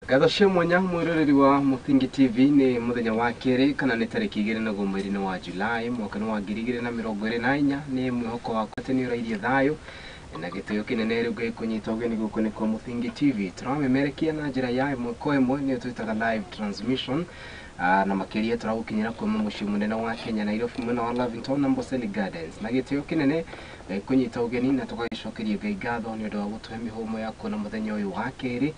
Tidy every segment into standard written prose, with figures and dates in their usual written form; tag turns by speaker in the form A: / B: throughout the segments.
A: Gathashe mwanya mwiroreri wa Muthingi TV ni muthenya wa kere kana ni tariki 2 wa Julai mwaka wa 2024 ni mwihoko wa kwateni urairie thayo na gitio kinene riu kunyita ugeni guko ni kwa Muthingi TV turamemerekia na njira ya mweko imwe ni twitaga live transmission na makiria turagukinyira kwa mushi munene wa Kenya Nairobi mwena wa Lavington na Amboseli Gardens na gitio kinene kunyita ugeni na tugagicokeria ngai ngatho ni undu wa gutuhe mihumo yako na muthenya uyu wa keri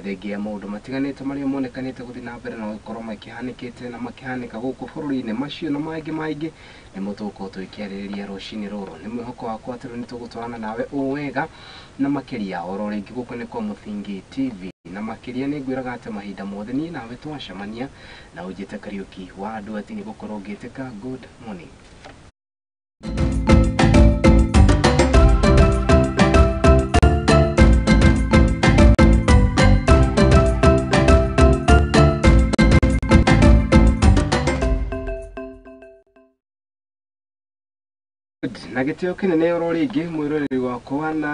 A: thengia ya maundu matiganite maria monekanite guthi na mbere na gukorwo makihanikite na makihanika guku bururi-ini macio na maingi ni mutuko twikiaririria rucini ruru ni mwihoko wakwa ati ni tugutwarana nawe uwega na makiria oro ringi guku ni kwa Muthingi TV na makiria ni ngwiraga ati mahinda mothe ni nawe twacemania na ujite Kariuki wa andu ati ni gukorwo ngiteka good morning. Na gitio kinene oro ringi mwiroreri wakwa na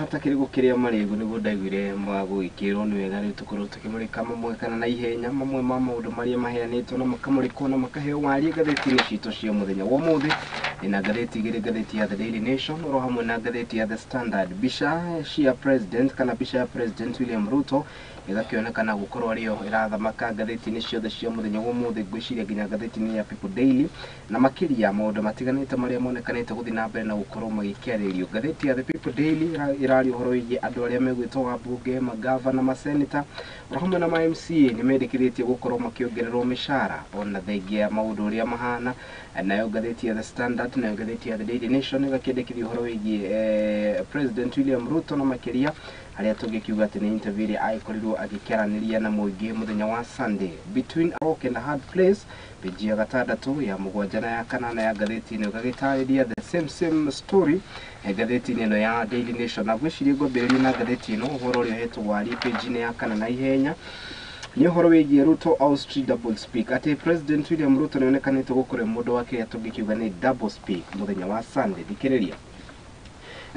A: hatakiri gukiria marigu niguo ndaiguire magwikirwo ni wega riu tukorwo tukimurika mamwe kana na ihenya mamwe ma maundu maria maheanitwo na makamurikwo na makaheo wari ngatheti-ini citu cia muthenya wa muthi ina ngatheti igiri ngatheti ya The Daily Nation oro hamwe na ngatheti ya The Standard bisha cia president kana bisha ya president William Ruto igakionekana gukorwo ario irathamaka ngatheti-ini ciothe cia muthenya wa muthi ngwiciria nginya ngatheti-ini ya People Daily na makiria maundu matiganite maria monekanite guthi na mbere na gukorwo magikiaririo ngatheti ya The People Daily irari uhoro wigi andu aria megwitwo abunge magavana maseneta hamwe na MCA ni mendekithĩtie gukorwo makiongererwo mishara ona thengia maundu aria mahana nayo ngatheti ya The Standard na ngatheti ya The Daily Nation igakendekithia uhoro wigi President William Ruto na makiria aria tungikiuga ati ni interview ria aikorirwo agikiaraniria na muingi muthenya wa Sunday between a rock and a hard place page ya gatandatu ya mugwanja na ya kanana ya ngatheti-ini gagitariria the same story ngatheti-ini ino ya Daily Nation na gwiciria ngombereria na ngatheti-ino uhoro uria hetwo wari page-ini ya kanana ihenya ni uhoro wigie Ruto Austria double speak ati President William Ruto ni onekanite gukore mundu wake atungikiuga ni double speak muthenya wa Sunday thikiriria.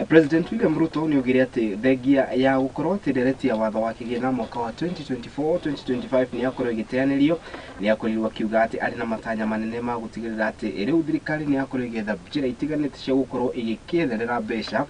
A: President William Ruto ni ugire ati thengia ya gukorwo ati ndereti ya watho wa kigina mwaka wa 2024-2025 ni akorwo igiteanirio ni akorirwo kiuga ati ari na matanya manene ma gutigirira ati riu thirikari ni akorwo igetha njira itiganite cia gukorwo igiketherera mbeca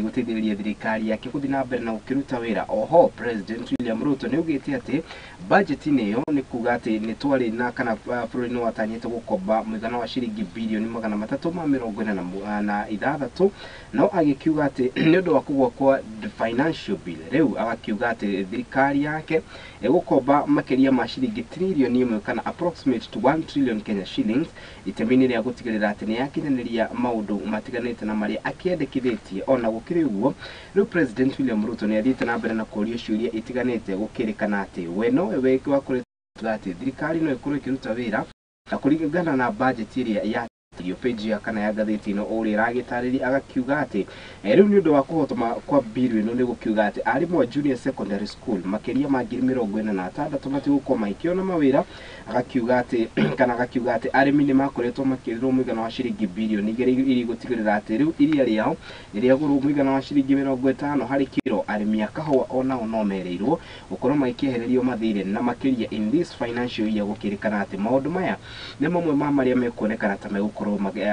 A: gutithiriria thirikari yake guthi na mbere na gukiruta wira. Oho President William Ruto ni ugite ati budget-ini yo ni kuga ati ni twari na kana bururi no watanyite gukomba mwigana wa shilingi bilioni 346 no kiuga ati ni undu wa kugwa kwa financial bill riu agakiuga ati thirikari yake gukomba makiria ma shilingi trilioni 1 kana approximate to 1 trillion Kenya shillings itemini ria gutigirira ati ni yakinyaniria maundu matiganite na maria akiendekithitie ona gukiri uguo riu President William Ruto ni athite na mbere na kuria ciuria itiganite gukirikana ati we no we wakureta ati thirikari no ikorwo ikiruta wira na kuringana na budget iria ya iyo page ya kana ya ngatheti-ino uri iragitariria agakiuga ati riu ni undu wa kuhotoma kwa bill ino ni gukiuga ati arimu wa junior secondary school makiria ma 46 matigukorwo makiona mawira agakiuga ati kana agakiuga ati arimi ni makoretwo makirirwo mwigana wa shilingi bilioni 2 iri gutigirira ati riu iria riao iria guru mwigana wa shilingi 50 hari kiro arimi akahwa ona no mereirwo gukorwo makiehererio mathire na makiria in this financial year gukirikana ati maundu maya ni mamwe ma maria mekuonekana ta megukora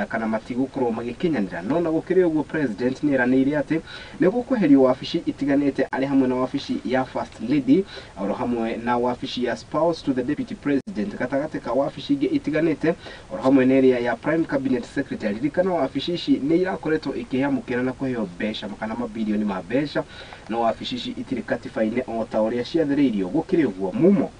A: kana matigukorwo magikinyanira no na gukiri uguo president ni eranire ati ni gukweherio wabici itiganite ari hamwe na wabici ya first lady oro hamwe na wabici ya spouse to the deputy president katagate ka wabici ingi itiganite oro hamwe na area ya prime cabinet secretary kana wabici ici ni irakoretwo ikihamukira na kuheo besha makana mabilioni ma besha no wabici ici itirikatifaine o ta uria ciathiriirio gukiri uguo mumo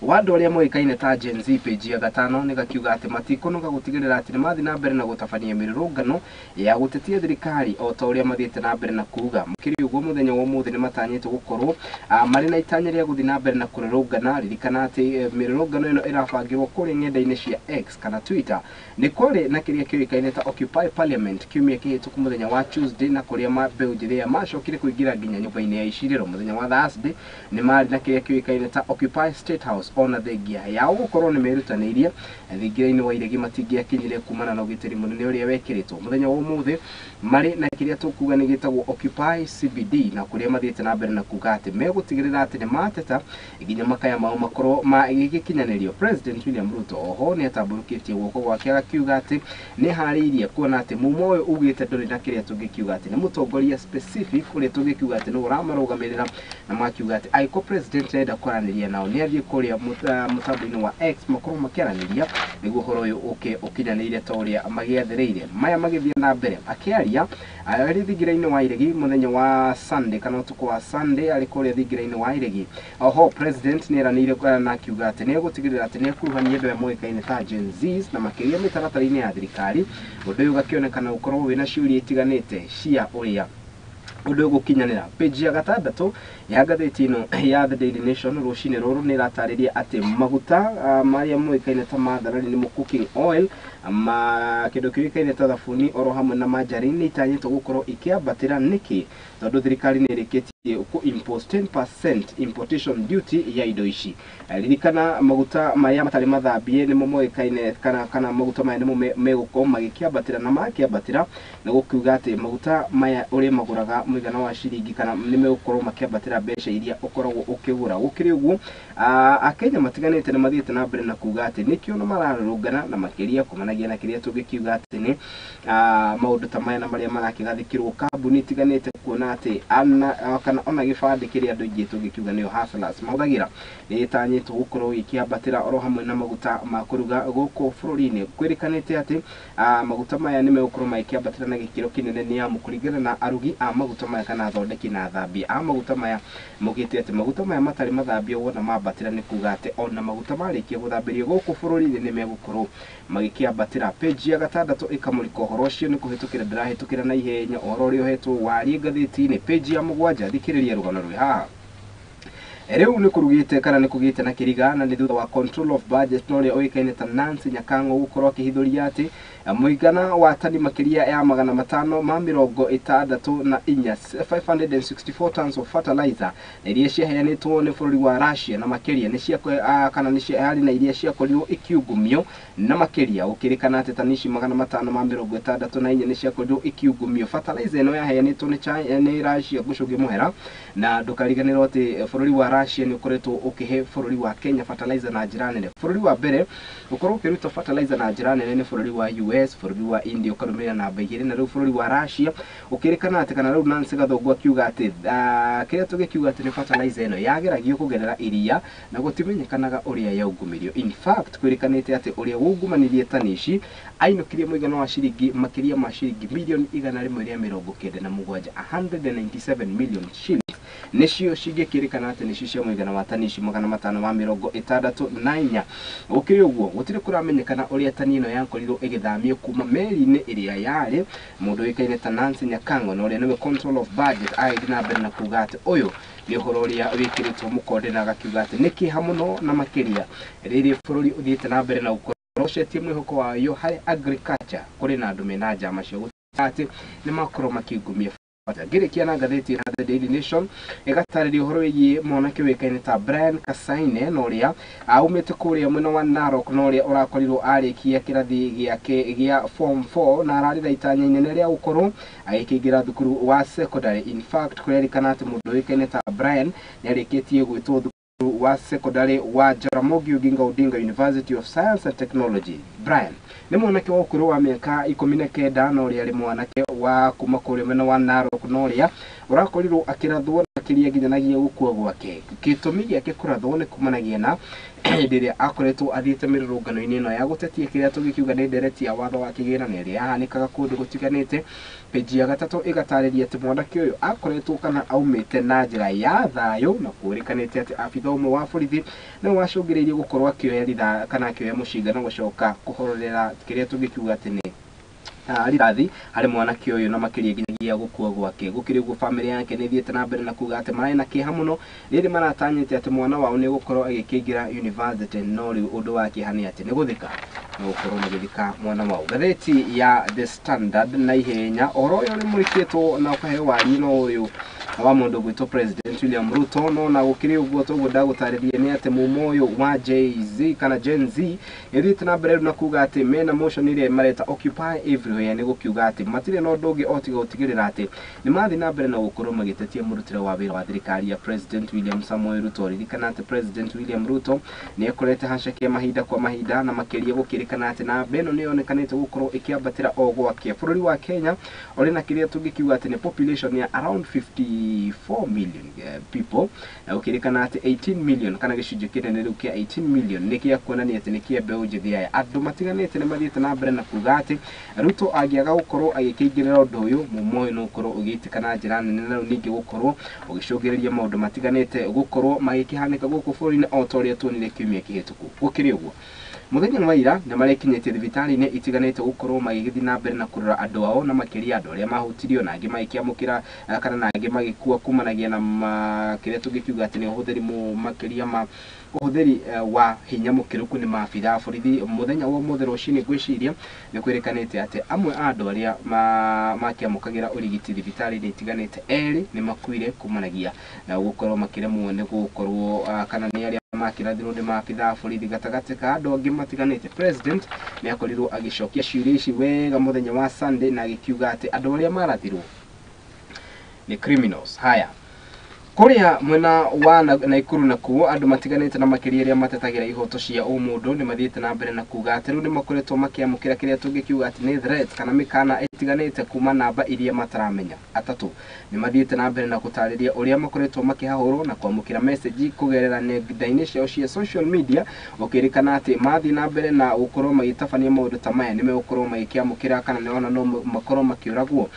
A: wadu aria moikaine ta Gen Z page ya gatano ni gakiuga ati matikonoga gutigirira ati ni mathi na mbere na gutafania mirurungano ya gutetia thirikari o ta uria mathiete na mbere na kuga mukiri uguo muthenya wa muthi ni matanyite gukorwo mari na itanya ria guthi na mbere na kururungana ririkana ati mirurungano ino irabangirwo kuri ng'enda-ini cia X kana Twitter ni kuri na kiria kioikaine ta Occupy Parliament kiumia kihituku muthenya wa Tuesday na kuria mabeu njithia macokire kuingira nginya nyumba-ini ya iciriro muthenya wa Thursday ni mari na kiria kioikaine ta Occupy State House Sports ona thengia yao gukorwo ni merutanirie thingira-ini wa iregi matingĩakinyire kumana na ugitiri munene uria wekiritwo muthenya wa umuthi mari na kiria tukuga ni gitagwo Occupy CBD na kuria mathiite na mbere na kuga ati megutigirira ati ni mateta iginya makaya mao makorwo magikinyanirio. President William Ruto oho ni atamburukitie guoko gwake akiuga ati ni hariirie kuona ati mumo uyu ugite nduri na kiria tungikiuga ati ni mutongoria specific uria tungikiuga ati no uramarugamirira na makiuga ati aiko president enda kwaraniria nao ni athie kuria mutambo-ini wa X makorwo makiaraniria niguo horo uyu ukinyaniire ta uria magiathiriire maya magithie na mbere akiaria ari thingira-ini wa iregi muthenya wa Sunday kana utuku wa Sunday ari kuria thingira-ini wa iregi. Oho president ni eranire na akiuga ati ni gutigirira ati ni kuruhania andu moikaine ta Gen Zs na makiria mitaratara-ini ya thirikari undu uyu gakionekana ukorwo wina ciuria itiganite cia uria undu gukinyanira. Page ya gatandatu ya gatheti ino ya The Daily Nation rucine ruru ni ratariria ati maguta maria moikaine ta matharari ni cooking oil kindu kiukaine ta thabuni oro hamwe na majari ni itanyitwo gukorwo ikiambatira niki tondu thirikari ni irikitie ku impose 10% importation duty ya indo ici. Ririkana maguta maya matari mathambie ni moikaine kana maguta maya ni megukorwo magikiambatira na makiambatira na gukiuga ati maguta maya uri maguraga muigana wa ciringi kana ni megukorwo makiambatira mbeca iria ukoragwo ukigura. Gukiri uguo akenya matiganite ni mathiite na mbere na kuga ati nikio no mararungana na makiria kumanagia na kiria tungikiuga ati ni maundu ta maya na maria marakigathikirwo kambuni itiganite kuona ati kana ona gibandi kiria andu ingi tungikiuga niyo hustlers mahuthagira ni itanyitwo gukorwo ikiambatira oro hamwe na maguta ma kuruga guku bururi-ini. Kwirikanite ati maguta maya ni megukorwo magikiambatira na gikiro kinene ni amu kuringana na arugi a maguta maya kana athondeki na athambia a maguta maya mugite ati maguta maya matari mathambio wona mambatira ni kuga ati ona maguta marikia guthambirio guku bururi-ini ni megukorwo magikiambatira. Page ya gatandatu ikamurika uhoro ucio ni kuhitukira ndirahitukira na ihenya uhoro uria uhetwo wari ngatheti-ini. Page ya 7 thikiriria rugano rwi haha. Riu ni kurugite kana ni kugite na kirigana ni thutha wa control of budget no ria oikaine ta Nancy Nyakango gukorwo kihithuria ati muigana wa tani makiria ya 564 tons of fertilizer iria ciaheanitwo ni bururi wa Russia na makiria ni cia kana ni cia na iria ciakorirwo ikiungumio na makiria ukirikana ati tani ici 564 ni ciakorirwo ikiungumio. Fertilizer ino yaheanitwo ni Russia gucugia muhera na ndukariganirwo ati bururi wa Russia ni ukoretwo ukihe bururi wa Kenya fertilizer na njira nene. Bururi wa mbere ukorwo ukiruta fertilizer na njira nene ni bururi wa US, bururi wa India ukarumira na mbaigire na riu bururi wa Russia ukirikana ati kana riu Nancy Gathongo akiuga ati kiria tugikiuga ati ni fertilizer ino yageragio kugerera iria na gutimenyekanaga uria yaungumirio. In fact kwirikanite ati uria wungumanirie tani ici ainukirie muigana wa ciringi makiria ma ciringi milioni 197 197 million shillings nicio cingikirikana ati nicio cia muigana wa tani ici 564. Ukiri uguo gutire kuramenyekana uria tani ino yakorirwo igithamio kuma meri-ini iria yari mundu wikaine ta Nancy Nyakango no uria niwe control of budget aigina mbere na kuga ati uyu ni uhoro uria wikiritwo mukonde na gakiuga ati niki hamuno na makiria riri bururi uthiite na mbere na ukorocetie mwihoko wayo hari agriculture kuri na andu mena njama cio ati ni makorwo makingumia. Ngirikia na gatheti ya The Daily Nation igatariria uhoro wigie mwanake wikaine ta Brian Kasaine no ria aumite kuria mwena wa Narok no ria urakorirwo arikia kirathi giake gia form 4 na ararira itanya inene ria gukorwo agikingira thukuru wa secondary. In fact kwirikana ati mundu wikaine ta Brian ni arikitie gwitwo wa secondary wa Jaramogi Oginga Odinga University of Science and Technology. Brian ni mwanake wa ukuru wa miaka 19 no ria ari mwanake wa kuma kuri mwena wa Narok no ria urakorirwo akirathwo na kiria nginyanagia gukua gwake. Gitumi giake kurathwo ni kumanagia na ndiria akoretwo athiite mirurungano-ini ino ya gutetia kiria tugikiuga ni ndereti ya watho wa kigina ni ria yahanikaga kundu gutiganite. Page ya gatatu igatariria ati mwanake uyu akoretwo kana aumite na njira ya thayo na kurikanite ati afitha umwe wa borithi no wacungiririe gukorwo akioya ritha kana akioya mucinga na gucoka kuhororera kiria tugikiuga ati ni rirathi hari mwanake uyu na makiria nginyagia gukua gwake. Gukiri uguo family yake ni thiete na mbere na kuga ati marai na kiha muno riri maratanyite ati mwana wao ni gukorwo agikingira university no ri undu wake hani ati ni guthika no gukorwo ni guthika mwana wao. Gatheti ya The Standard na ihenya oro uyu ni murikitwo na ukaheo wari no uyu wa mundu gwito President William Ruto no na gukiri uguo to ndagutaririe ni ate mumoyo wa Jay-Z kana Gen Z ithite na mbere na kuga ati mena motion iria mareta Occupy Everywhere ni gukiuga ati matire no ndungi otiga utigirira ati ni mathi na mbere na gukorwo magitetia murutire wa wira wa thirikari ya President William Samoei Ruto ririkana ati President William Ruto ni ekorete handshake mahinda kwa mahinda na makiria gukirikana ati na beno ni onekanite gukorwo ikiambatira ogwake bururi wa Kenya ori na kiria tungikiuga ati ni population ya around 54 million people ukirikana ati 18 million kana gicunjĩ kinene riu kia 18 million nikia kuonania ati nikia mbeu njithi ya andu matiganite ni mathiite na mbere na kuga ati Ruto agiaga gukorwo agikingirira undu uyu mumoyo no gukorwo ugiitikana njira nene na ningi gukorwo ugicungiriria maundu matiganite gukorwo magikihanika guku bũrũri-inĩ o ta ũrĩa tuonire kiumia kĩhĩtũku gukiri uguo muthenya wa ira ni marekinyĩtie thibitari-inĩ itiganĩte gukorwo magĩgĩthiĩ na mbere na kurora andu ao na makiria andu aria mahutirio na angĩ magĩkĩamũkĩra kana na angĩ magĩkua kumanagia na kĩrĩa tũngĩkiuga atĩ nĩ ũhũthĩri makiria ma ũhũthĩri wa hinya mũkĩrũku nĩ maabitha borithi muthenya wa ũmũthĩ rũcinĩ ngwĩciria nĩ kwĩrĩkanĩte atĩ amwe a andũ arĩa makĩamũkagĩra ũrigiti thibitari-inĩ itiganĩte erĩ nĩ makuire kumanagia gũkorwo makĩremwo nĩ gũkorwo kana nĩ arĩa makĩrathirwo nĩ maabitha borithi gatagatĩ ka andũ angĩ matiganĩte. President nĩ akorirwo agĩcokia ciũria ici wega muthenya wa Sunday na agĩkiuga atĩ andũ arĩa marathirwo nĩ criminals. Haya kuria mwena wa Naikuru nakuo andu matiganite na makiria aria matetagira ihoto cia umundu ni mathiite na mbere na kuga ati riu ni makoretwo makiamukira kiria tungikiuga ati ni threat kana mikana itiganite kuma namba iria mataramenya. Atatu ni mathiite na mbere na gutariria uria makoretwo makihahurwo na kwamukira message kugerera nenda-ini ciao cia social media ukirikana ati mathi na mbere na gukorwo magitabania maundu ta maya ni megukorwo magikiamukira kana ni ona no makorwo makiuragwo.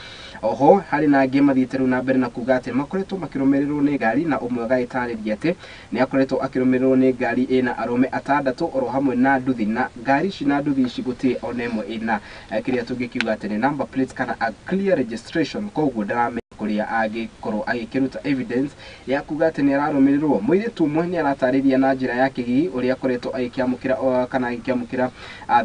A: Oho hari na angĩ mathiite riu na mbere na kuga ati makoretwo makirumirirwo ni ngari na umwe agaitarĩria ati ni akoretwo akirumirirwo ni ngari ina arume atandatu oro hamwe na nduthi na ngari ici na nduthi ici guti ona imwe ina kiria tungikiuga ati ni number plate kana a clear registration koguo ndarame kuria agikorwo agikiruta evidence ya kuga ati ni ararumirirwo. Muiritu umwe ni aratariria na njira ya kigi uria akoretwo agikiamukira kana agikiamukira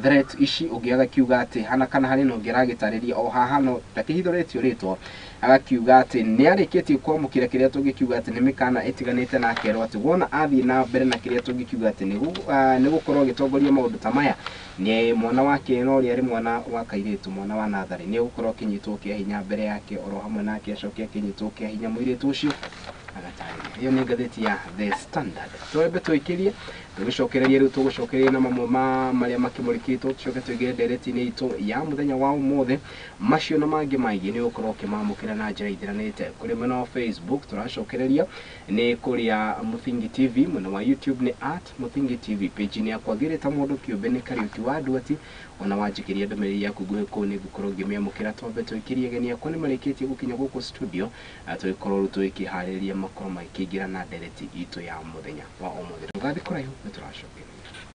A: threat ici ugiaga kiuga ati hana kana hari no ngiragitariria o haha no takihithoretio ritwo agakiuga ati ni arikitie kwamukira kiria tungikiuga ati ni mikana itiganite na akerwo ati wona athi na mbere na kiria tungikiuga ati ni gukorwo gitongoria maundu ta maya ni mwana wake no ri ari mwana wa kairitu mwana wa nathari ni gukorwo kinyitwo kia hinya mbere yake oro hamwe nake acokia kinyitwo kia hinya muiritu ucio agatarĩria. Iyo ni ngathĩti ya The Standard. Twambe twikirie tugicokereria riu tugucokereria na mamwe maria makimurikitwo tucoke tuigire ndereti-inĩ itu ya muthenya wa ũmũthĩ macio na mangĩ maingĩ ni ukorwo ukimamukira na njira ithiranĩte kuri mwena wa Facebook turacokereria ni kuria Muthingi TV mwena wa YouTube ni @Muthingi TV page ni yakwa Ngirĩta Mũndũ Kĩũmbe ni Kariuki wa Ndwati ona wanjikiria ndũmĩrĩri yaku nguhĩ kũu nĩ ngũkorwo ngĩmĩamũkĩra. Twambe twikirie geni yakwa nĩ marĩkĩtie gũkinya gũkũ studio tũgĩkorwo tũgĩkĩharĩria makorwo magĩkĩingĩra na ndereti itu ya muthenya wa ũmũthĩ. Ndũgathiĩ kũraihu nĩ tũracokereria.